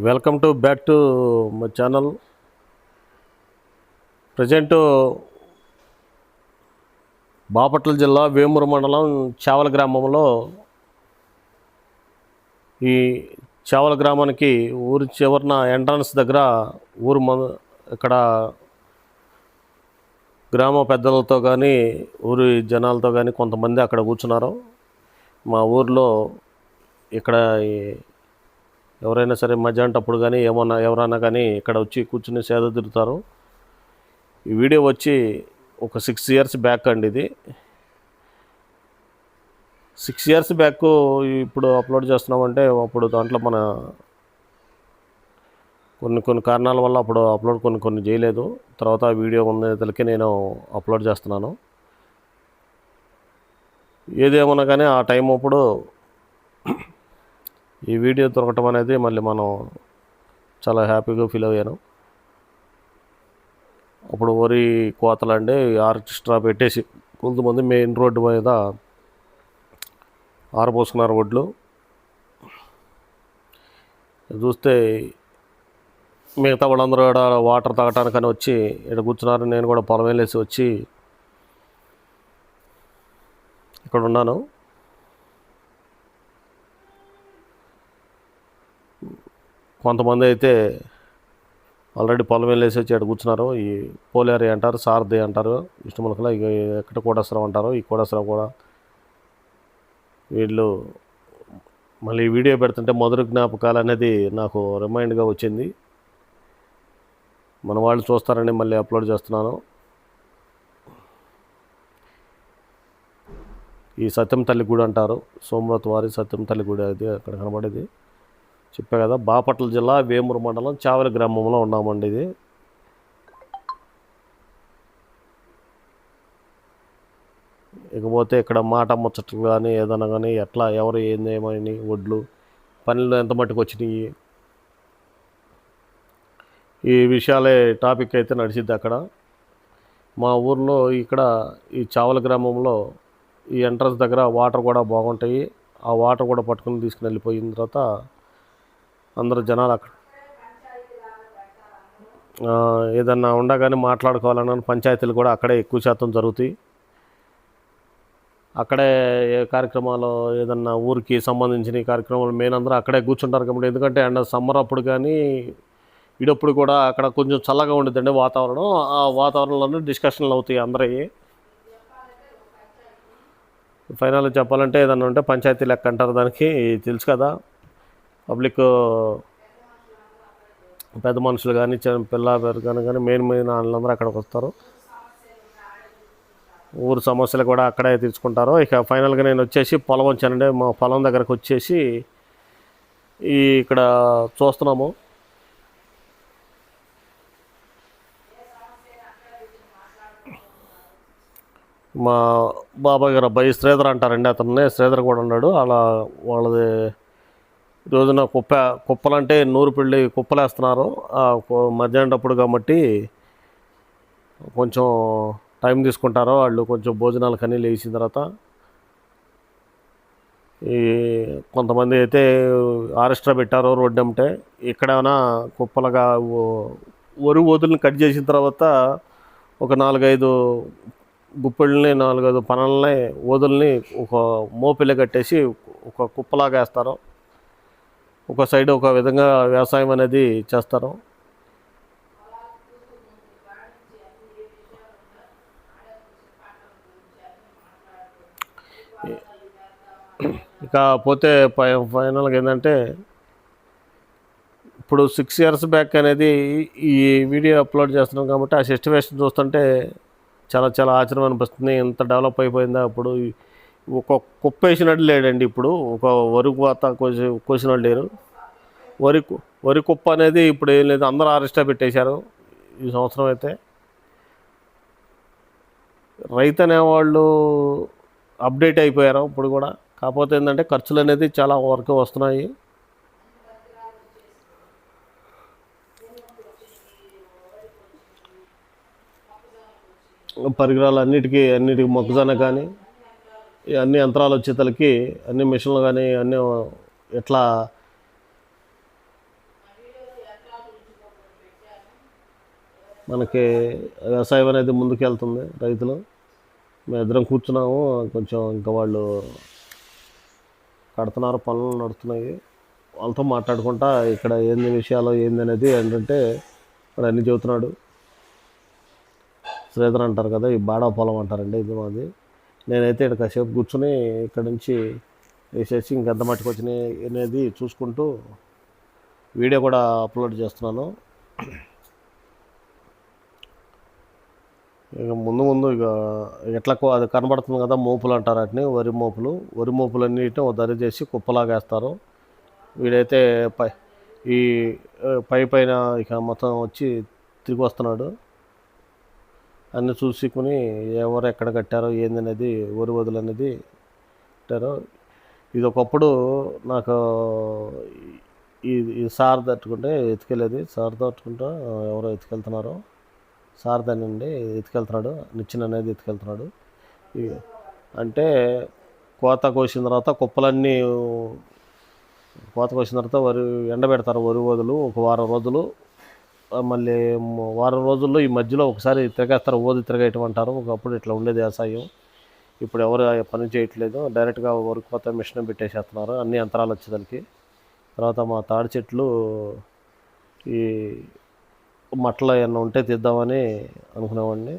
Welcome to back to my channel. Present Bapatla జిల్లా వేమూరు మండలం చావల గ్రామంలో ఈ చావల గ్రామానికి ఊరి చివరన ఎంట్రన్స్ దగ్గర ఇక్కడ గ్రామ పెద్దలతో కానీ ఊరి జనాలతో కానీ కొంతమంది అక్కడ కూర్చున్నారు. మా ఊర్లో ఇక్కడ ఎవరైనా సరే మధ్యాహ్నటప్పుడు కానీ ఎవరైనా కానీ ఇక్కడ వచ్చి కూర్చుని సేద తిరుగుతారు. ఈ వీడియో వచ్చి ఒక 6 years బ్యాక్ అండి. ఇది 6 years బ్యాక్ ఇప్పుడు అప్లోడ్ చేస్తున్నామంటే అప్పుడు దాంట్లో మన కొన్ని కారణాల వల్ల అప్పుడు అప్లోడ్ కొన్ని చేయలేదు. తర్వాత వీడియో ఉన్నదలకి నేను అప్లోడ్ చేస్తున్నాను. ఏదేమన్నా కానీ ఆ టైం అప్పుడు ఈ వీడియో దొరకటం అనేది మళ్ళీ మనం చాలా హ్యాపీగా ఫీల్ అయ్యాను. అప్పుడు వరి కోతలండి ఆర్కెస్ట్రా పెట్టేసి కొంతమంది మెయిన్ రోడ్డు మీద ఆరబోసుకున్నారు ఒడ్లు. చూస్తే మిగతా వాళ్ళందరూ కూడా వాటర్ తాగటానికని వచ్చి ఇక్కడ కూర్చున్నారు. నేను కూడా పొలం వెళ్ళేసి వచ్చి ఇక్కడ ఉన్నాను. కొంతమంది అయితే ఆల్రెడీ పొలం వెళ్ళేసి వచ్చి ఇక్కడ కూర్చున్నారు. ఈ పోలేరి అంటారు, సారథి అంటారు, విష్ణుములకల, ఇక ఎక్కడ కోటేశ్వరం అంటారు. ఈ కోటేశ్వరం కూడా వీళ్ళు మళ్ళీ వీడియో పెడుతుంటే మధుర జ్ఞాపకాలు అనేది నాకు రిమైండ్గా వచ్చింది. మన వాళ్ళు చూస్తారని మళ్ళీ అప్లోడ్ చేస్తున్నాను. ఈ సత్యం తల్లి గుడి అంటారు, సోమనాథ్ వారి సత్యం తల్లి గుడి, అది అక్కడ కనబడేది. చెప్పా కదా, బాపట్ల జిల్లా వేమూరు మండలం చావలి గ్రామంలో ఉన్నామండి. ఇది ఇకపోతే ఇక్కడ మాట ముచ్చట్లు కానీ ఏదైనా కానీ ఎట్లా ఎవరు ఏమని ఒడ్లు పనులు ఎంత మట్టుకు వచ్చినాయి, ఈ విషయాలే టాపిక్ అయితే నడిచిద్ది అక్కడ. మా ఊర్లో ఇక్కడ ఈ చావల గ్రామంలో ఈ ఎంట్రన్స్ దగ్గర వాటర్ కూడా బాగుంటాయి. ఆ వాటర్ కూడా పట్టుకుని తీసుకుని వెళ్ళిపోయిన తర్వాత అందరూ జనాలు అక్కడ ఏదన్నా ఉండగానే మాట్లాడుకోవాలన్న పంచాయతీలు కూడా అక్కడే ఎక్కువ శాతం జరుగుతాయి. అక్కడే ఏ కార్యక్రమాలు ఏదన్నా ఊరికి సంబంధించిన కార్యక్రమాలు మెయిన్ అందరూ అక్కడే కూర్చుంటారు కాబట్టి. ఎందుకంటే సమ్మర్ అప్పుడు కానీ ఈడప్పుడు కూడా అక్కడ కొంచెం చల్లగా ఉండిద్దండి వాతావరణం. ఆ వాతావరణంలోనే డిస్కషన్లు అవుతాయి అందరవి. ఫైనల్గా చెప్పాలంటే ఏదన్నా ఉంటే పంచాయతీ లెక్క అంటారు దానికి, తెలుసు కదా. పబ్లిక్ పెద్ద మనుషులు కానీ పిల్లలు కానీ మెయిన్ వాళ్ళందరూ అక్కడికి వస్తారు. ఊరు సమస్యలు కూడా అక్కడే తీర్చుకుంటారు. ఇక ఫైనల్గా నేను వచ్చేసి పొలం వచ్చానండి. మా పొలం దగ్గరకు వచ్చేసి ఇక్కడ చూస్తున్నాము. మా బాబాయ్ గారు అబ్బాయి శ్రీధర్ అంటారండి, అతన్ని శ్రీధర్ కూడా ఉన్నాడు. అలా వాళ్ళది రోజున కుప్పలంటే నూరుపిల్లి కుప్పలేస్తున్నారు మధ్యాహ్నప్పుడు కాబట్టి కొంచెం టైం తీసుకుంటారు వాళ్ళు. కొంచెం భోజనాలు కానీ లేచిన తర్వాత ఈ కొంతమంది అయితే ఆరెస్ట్రా పెట్టారు రోడ్డు అంటే. ఇక్కడేమైనా కుప్పలుగా వరి వదులని కట్ చేసిన తర్వాత ఒక 4-5 గుప్పిళ్ళని 4-5 పనల్ని వదుల్ని ఒక మోపిల్లి కట్టేసి ఒక కుప్పలాగా వేస్తారు. ఒక సైడ్ ఒక విధంగా వ్యవసాయం అనేది చేస్తారు. ఇకపోతే ఫైనల్గా ఏంటంటే ఇప్పుడు 6 years బ్యాక్ అనేది ఈ వీడియో అప్లోడ్ చేస్తున్నాం కాబట్టి ఆ సిచ్యువేషన్ చూస్తుంటే చాలా చాలా ఆశ్చర్యం అనిపిస్తుంది. ఎంత డెవలప్ అయిపోయిందా. అప్పుడు ఒక కుప్ప వేసినట్టు లేడండి. ఇప్పుడు ఒక వరి కోత కోసినట్టు లేరు. వరి కుప్ప అనేది ఇప్పుడు ఏం లేదు, అందరూ ఆరెస్టా పెట్టేశారు ఈ సంవత్సరం అయితే. రైతు అనేవాళ్ళు అప్డేట్ అయిపోయారు ఇప్పుడు కూడా. కాకపోతే ఏంటంటే ఖర్చులు అనేది చాలా వరకు వస్తున్నాయి. పరికరాలు అన్నిటికీ మొక్కజొన్న కానీ అన్ని యంత్రాలు వచ్చేతలకి అన్ని మిషన్లు కానీ అన్నీ ఎట్లా మనకి వ్యవసాయం అనేది ముందుకెళ్తుంది. రైతులు మేమిద్దరం కూర్చున్నాము. కొంచెం ఇంకా వాళ్ళు కడుతున్నారు, పనులు నడుస్తున్నాయి. వాళ్ళతో మాట్లాడుకుంటా ఇక్కడ ఏంది విషయాలు ఏందనేది ఏంటంటే వాడు అన్నీ చెబుతున్నాడు. శ్రీధర్ అంటారు కదా, ఈ బాడా పొలం అంటారండి ఇది మాది. నేనైతే ఇక్కడ కాసేపు కూర్చుని ఇక్కడ నుంచి వేసేసి ఇంకెంత మట్టుకు వచ్చినాయి అనేది చూసుకుంటూ వీడియో కూడా అప్లోడ్ చేస్తున్నాను. ఇక ముందు ఇక ఎట్లా అది కనబడుతుంది కదా, మోపులు అంటారు వాటిని, వరి మోపులన్నిటిని ఒక దరి చేసి కుప్పలాగేస్తారు. వీడైతే ఈ పైన ఇక మొత్తం వచ్చి తిరిగి వస్తున్నాడు. అన్నీ చూసుకుని ఎవరు ఎక్కడ కట్టారో ఏందనేది, వరి వదులు అనేది కట్టారో. ఇది ఒకప్పుడు నాకు ఈ సార్ తట్టుకుంటే ఎత్తుకెళ్ళేది, సార్ తట్టుకుంటా ఎవరో ఎత్తుకెళ్తున్నారో, సారథానండి ఎత్తుకెళ్తున్నాడు, నిచ్చెన అనేది ఎత్తుకెళ్తున్నాడు. అంటే కోత కోసిన తర్వాత కుప్పలన్నీ కోత కోసిన తర్వాత ఎండబెడతారు వరి వదులు ఒక వారం రోజులు. మళ్ళీ వారం రోజుల్లో ఈ మధ్యలో ఒకసారి తిరగేస్తారు, తిరగేయటం అంటారు. ఒకప్పుడు ఇట్లా ఉండేది వ్యవసాయం. ఇప్పుడు ఎవరు పని చేయట్లేదు, డైరెక్ట్గా వరి కోత మిషన్ పెట్టేసేస్తున్నారు, అన్ని యంత్రాలు వచ్చేదానికి. తర్వాత మా తాడి చెట్లు ఈ మట్టలు ఏమన్నా ఉంటే తీద్దామని అనుకునేవాడిని.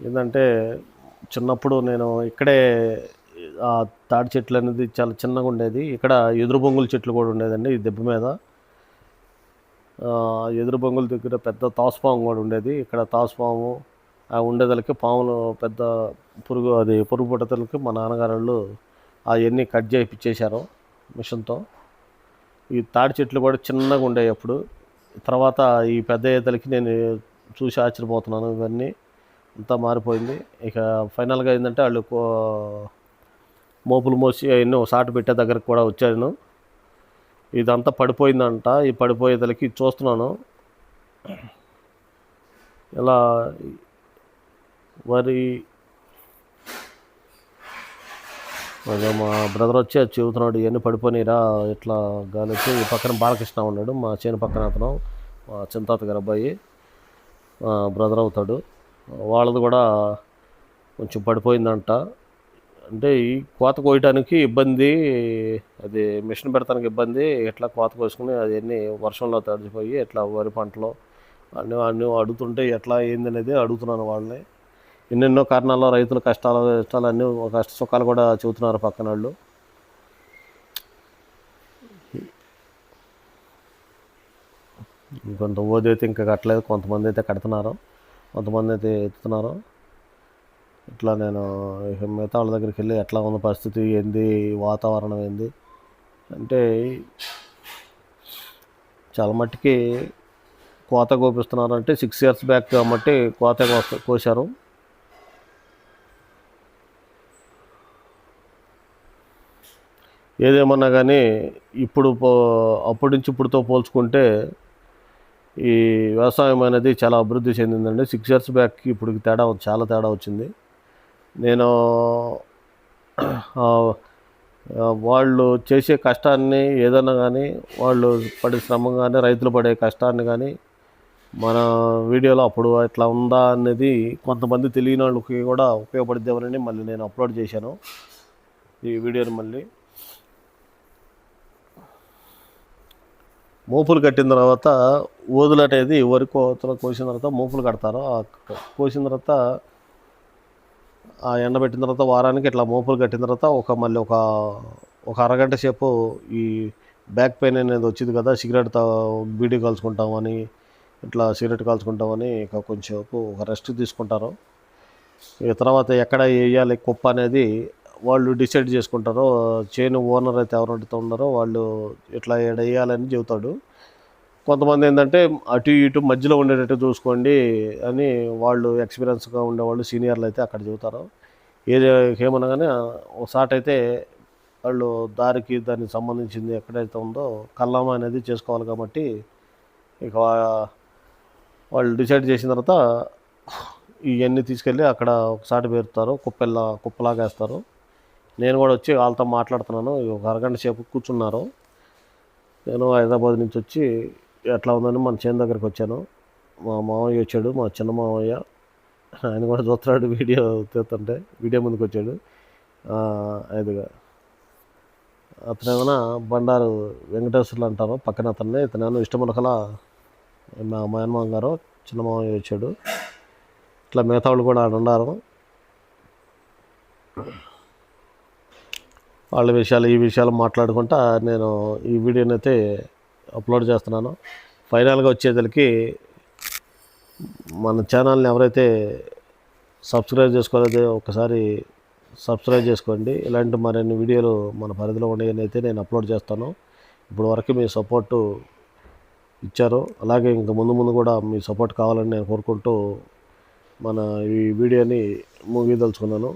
ఏంటంటే చిన్నప్పుడు నేను ఇక్కడే ఆ తాడి చెట్లు అనేది చాలా చిన్నగా ఉండేది. ఇక్కడ ఎదురు బొంగుల చెట్లు కూడా ఉండేదండి ఈ దెబ్బ మీద. ఎదురు బొంగుల దగ్గర పెద్ద తాసుపాము కూడా ఉండేది. ఇక్కడ తాసుపాము ఉండేదలకి పాములు పెద్ద పురుగు పుట్టతలకి మా నాన్నగారు వాళ్ళు అవన్నీ కట్ చేయించేశారు మిషన్తో. ఈ తాడి చెట్లు కూడా చిన్నగా ఉండేవి అప్పుడు. తర్వాత ఈ పెద్ద ఈతలకి నేను చూసి ఆశ్చర్యపోతున్నాను. ఇవన్నీ అంతా మారిపోయింది. ఇక ఫైనల్గా ఏంటంటే వాళ్ళు మోపులు మోసి అవన్నీ ఒక సాటు పెట్టే దగ్గరకు కూడా వచ్చాను. ఇదంతా పడిపోయిందంట. ఈ పడిపోయేదలకి చూస్తున్నాను. ఇలా వరి మా బ్రదర్ వచ్చి అది చెబుతున్నాడు, ఇవన్నీ పడిపోయినాయిరా ఇట్లా గాలి వచ్చి. ఈ పక్కన బాలకృష్ణ ఉన్నాడు, మా చేను పక్కన అతను, మా చింతాత గారి అబ్బాయి, మా బ్రదర్ అవుతాడు. వాళ్ళది కూడా కొంచెం పడిపోయిందంట. అంటే ఈ కోత కోయటానికి ఇబ్బంది, అది మిషన్ పెడతానికి ఇబ్బంది. ఎట్లా కోత కోసుకుని అవన్నీ వర్షంలో తడిచిపోయి ఎట్లా వరి పంటలో అన్నీ అడుగుతుంటే ఎట్లా ఏందనేది అడుగుతున్నాను వాళ్ళని. ఎన్నెన్నో కారణాల్లో రైతుల కష్టాలు అన్నీ కష్ట సుఖాలు కూడా చెబుతున్నారు పక్కన వాళ్ళు. కొంత ఓదైతే ఇంకా కట్టలేదు, కొంతమంది అయితే కడుతున్నారు, కొంతమంది అయితే ఎత్తుతున్నారు. ఇట్లా నేను మిగతా వాళ్ళ దగ్గరికి వెళ్ళి ఎట్లా ఉన్న పరిస్థితి ఏంది, వాతావరణం ఏంది అంటే చాలా మట్టికి కోత కోపిస్తున్నారు. అంటే 6 years బ్యాక్ కాబట్టి కోత కోసారు. ఏదేమన్నా కానీ ఇప్పుడు అప్పటి నుంచి ఇప్పుడుతో పోల్చుకుంటే ఈ వ్యవసాయం అనేది చాలా అభివృద్ధి చెందిందండి. 6 years బ్యాక్కి ఇప్పుడు చాలా తేడా వచ్చింది. నేను వాళ్ళు చేసే కష్టాన్ని ఏదైనా కానీ, వాళ్ళు పడే శ్రమ కానీ, రైతులు పడే కష్టాన్ని కానీ మన వీడియోలో అప్పుడు ఎట్లా ఉందా అనేది కొంతమంది తెలియని వాళ్ళకి కూడా ఉపయోగపడిద్దామని మళ్ళీ నేను అప్లోడ్ చేశాను ఈ వీడియోని. మళ్ళీ మోపులు కట్టిన తర్వాత ఓదులు అనేది వరి కోసిన తర్వాత మోపులు కడతారు. కోసిన తర్వాత ఎండబెట్టిన తర్వాత వారానికి ఇట్లా మోపులు కట్టిన తర్వాత మళ్ళీ ఒక అరగంట సేపు ఈ బ్యాక్ పెయిన్ అనేది వచ్చింది కదా, బీడీ కాల్చుకుంటామని, ఇట్లా సిగరెట్ కాల్చుకుంటామని ఇక కొంచెంసేపు ఒక రెస్ట్ తీసుకుంటారు. ఇక తర్వాత ఎక్కడ వేయాలి కుప్ప అనేది వాళ్ళు డిసైడ్ చేసుకుంటారు. చేను ఓనర్ అయితే ఎవరైతే ఉన్నారో వాళ్ళు ఇట్లా వేయాలని చెబుతాడు. కొంతమంది ఏంటంటే అటు ఇటు మధ్యలో ఉండేటట్టు చూసుకోండి అని వాళ్ళు ఎక్స్పీరియన్స్గా ఉండేవాళ్ళు సీనియర్లు అయితే అక్కడ చెబుతారు. ఏమన్నా కానీ ఒకసారి అయితే వాళ్ళు దానికి సంబంధించింది ఎక్కడైతే ఉందో కల్లామా అనేది చేసుకోవాలి కాబట్టి ఇక వాళ్ళు డిసైడ్ చేసిన తర్వాత ఇవన్నీ తీసుకెళ్ళి అక్కడ ఒకసారి పేరుతారు, కుప్పలాగా వేస్తారు. నేను కూడా వచ్చి వాళ్ళతో మాట్లాడుతున్నాను. ఒక అరగంట సేపు కూర్చున్నారు. నేను హైదరాబాద్ నుంచి వచ్చి ఎట్లా ఉందని మన చేను దగ్గరికి వచ్చాను. మా మామయ్య వచ్చాడు, మా చిన్న మామయ్య. ఆయన కూడా చూస్తున్నాడు వీడియో తీస్తుంటే, వీడియో ముందుకు వచ్చాడు. ఇదిగా అతనేమైనా బండారు వెంకటేశ్వర్లు అంటారు పక్కన అతన్ని. ఇతనేమో ఇష్టములకల మా మేనమామ గారు చిన్న మామయ్య వచ్చాడు. ఇట్లా మిగతా వాళ్ళు కూడా ఆడ ఉన్నారు. వాళ్ళ విషయాలు ఈ విషయాలు మాట్లాడుకుంటా నేను ఈ వీడియోని అయితే అప్లోడ్ చేస్తున్నాను. ఫైనల్గా వచ్చేసరికి మన ఛానల్ని ఎవరైతే సబ్స్క్రైబ్ చేసుకోలేదో ఒకసారి సబ్స్క్రైబ్ చేసుకోండి. ఇలాంటి మరిన్ని వీడియోలు మన పరిధిలో ఉండేవి అయితే నేను అప్లోడ్ చేస్తాను. ఇప్పుడు వరకు మీ సపోర్టు ఇచ్చారు, అలాగే ఇంకా ముందు ముందు కూడా మీ సపోర్ట్ కావాలని నేను కోరుకుంటూ మన ఈ వీడియోని ముగిదలుచుకున్నాను.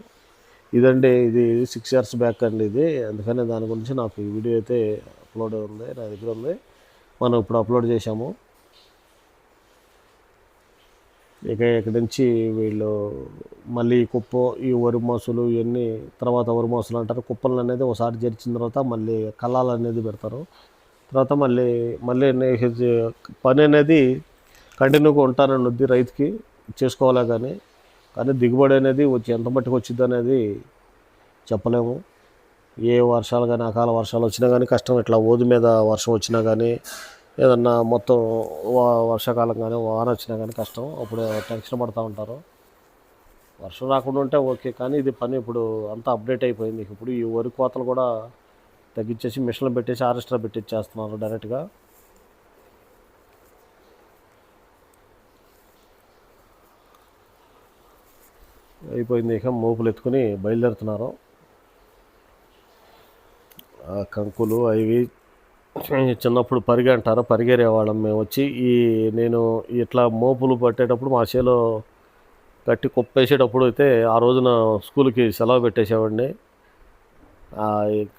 ఇదండి, ఇది 6 years బ్యాక్ అండి ఇది. అందుకని దాని గురించి నాకు ఈ వీడియో అయితే అప్లోడ్ ఉంది, నా దగ్గర ఉంది. మనం ఇప్పుడు అప్లోడ్ చేశాము. ఇక ఇక్కడి నుంచి వీళ్ళు మళ్ళీ ఈ వరి మోసలు ఇవన్నీ తర్వాత వరి మోసలు అంటారు. కుప్పలు అనేది ఒకసారి జరిచిన తర్వాత మళ్ళీ కళ్ళాలు అనేది పెడతారు. తర్వాత మళ్ళీ పని అనేది కంటిన్యూగా ఉంటానని వద్ది రైతుకి చేసుకోవాలా. కానీ దిగుబడి అనేది ఎంత మట్టుకు వచ్చింది అనేది చెప్పలేము. ఏ వర్షాలు కానీ అకాల వర్షాలు వచ్చినా కానీ కష్టం. ఇట్లా ఓదు మీద వర్షం వచ్చినా కానీ ఏదన్నా మొత్తం వర్షాకాలం కానీ వాన వచ్చినా కానీ కష్టం. అప్పుడు టెన్షన్ పడుతూ ఉంటారు. వర్షం రాకుండా ఉంటే ఓకే, కానీ ఇది పని ఇప్పుడు అంతా అప్డేట్ అయిపోయింది. ఇప్పుడు ఈ వరి కోతలు కూడా తగ్గించేసి మిషన్లు పెట్టేసి హార్వెస్టర్ పెట్టించేస్తున్నారు డైరెక్ట్గా. అయిపోయింది. ఇక మోపులు ఎత్తుకుని బయలుదేరుతున్నారు. కంకులు అవి చిన్నప్పుడు పరిగె అంటారు, పరిగెరేవాళ్ళం మేము వచ్చి. నేను ఇట్లా మోపులు పట్టేటప్పుడు మా చేలో కట్టి కుప్పేసేటప్పుడు అయితే ఆ రోజున స్కూల్కి సెలవు పెట్టేసేవాడిని.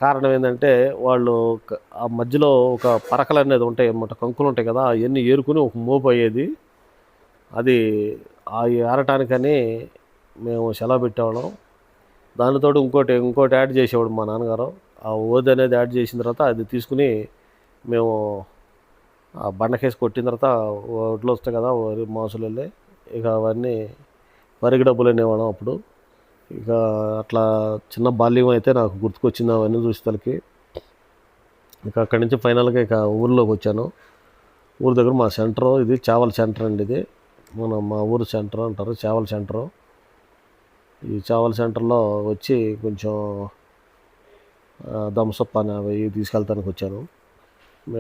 కారణం ఏంటంటే వాళ్ళు ఆ మధ్యలో ఒక పరకలు అనేది ఉంటాయి అన్నమాట, కంకులు ఉంటాయి కదా, అవన్నీ ఏరుకుని ఒక మోపు అయ్యేది. అది ఏరటానికని మేము సెలవు పెట్టేవాళ్ళం. దానితో ఇంకోటి యాడ్ చేసేవాడు మా నాన్నగారు. ఆ ఓది అనేది యాడ్ చేసిన తర్వాత అది తీసుకుని మేము ఆ బండకేసి కొట్టిన తర్వాత ఒడ్లు వస్తాయి కదా వరి మాసులు వెళ్ళి, ఇక అవన్నీ పరిగి డబ్బులు అనేవాళ్ళం అప్పుడు. ఇక అట్లా చిన్న బాల్యం అయితే నాకు గుర్తుకొచ్చింది అవన్నీ చూసేసరికి. ఇక అక్కడి నుంచి ఫైనల్గా ఇక ఊర్లోకి వచ్చాను. ఊరి దగ్గర మా సెంటరు ఇది చావల్ సెంటర్ అండి. ఇది మా ఊరు సెంటర్ అంటారు, చావల్ సెంటరు. ఈ చావల్ సెంటర్లో వచ్చి కొంచెం థమ్సప్ అని అవి తీసుకెళ్తానికి వచ్చాను.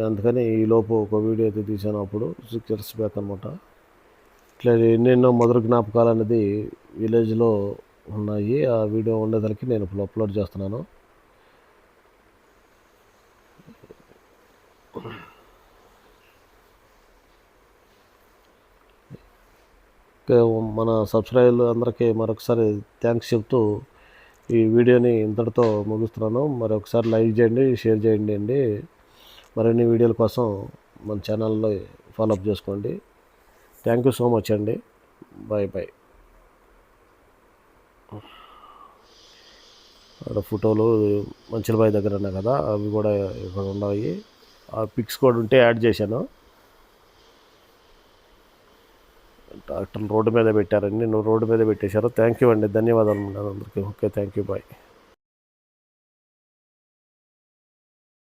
అందుకని ఈలోపు ఒక వీడియో అయితే తీసాను అప్పుడు 6 years బ్యాక్ అనమాట. ఇట్లా ఎన్నెన్నో మధుర జ్ఞాపకాలు అనేది విలేజ్లో ఉన్నాయి. ఆ వీడియో ఉండేదానికి నేను ఇప్పుడు అప్లోడ్ చేస్తున్నాను. మన సబ్స్క్రైబర్లు అందరికీ మరొకసారి థ్యాంక్స్ చెప్తూ ఈ వీడియోని ఇంతటితో ముగిస్తున్నాను. మరొకసారి లైక్ చేయండి, షేర్ చేయండి అండి. మరిన్ని వీడియోల కోసం మన ఛానల్లో ఫాలోఅప్ చేసుకోండి. థ్యాంక్ యూ సో మచ్ అండి. Bye bye. అక్కడ ఫోటోలు మంచిలబాయి దగ్గర ఉన్నాయి కదా, అవి కూడా ఇక్కడ ఉన్నాయి. ఆ పిక్స్ కూడా ఉంటే యాడ్ చేశాను. ట్రాక్టర్లు రోడ్డు మీద పెట్టారండి, రోడ్డు మీద పెట్టేశారు. థ్యాంక్ యూ అండి, ధన్యవాదాలు అందరికీ. Okay, thank you, bye.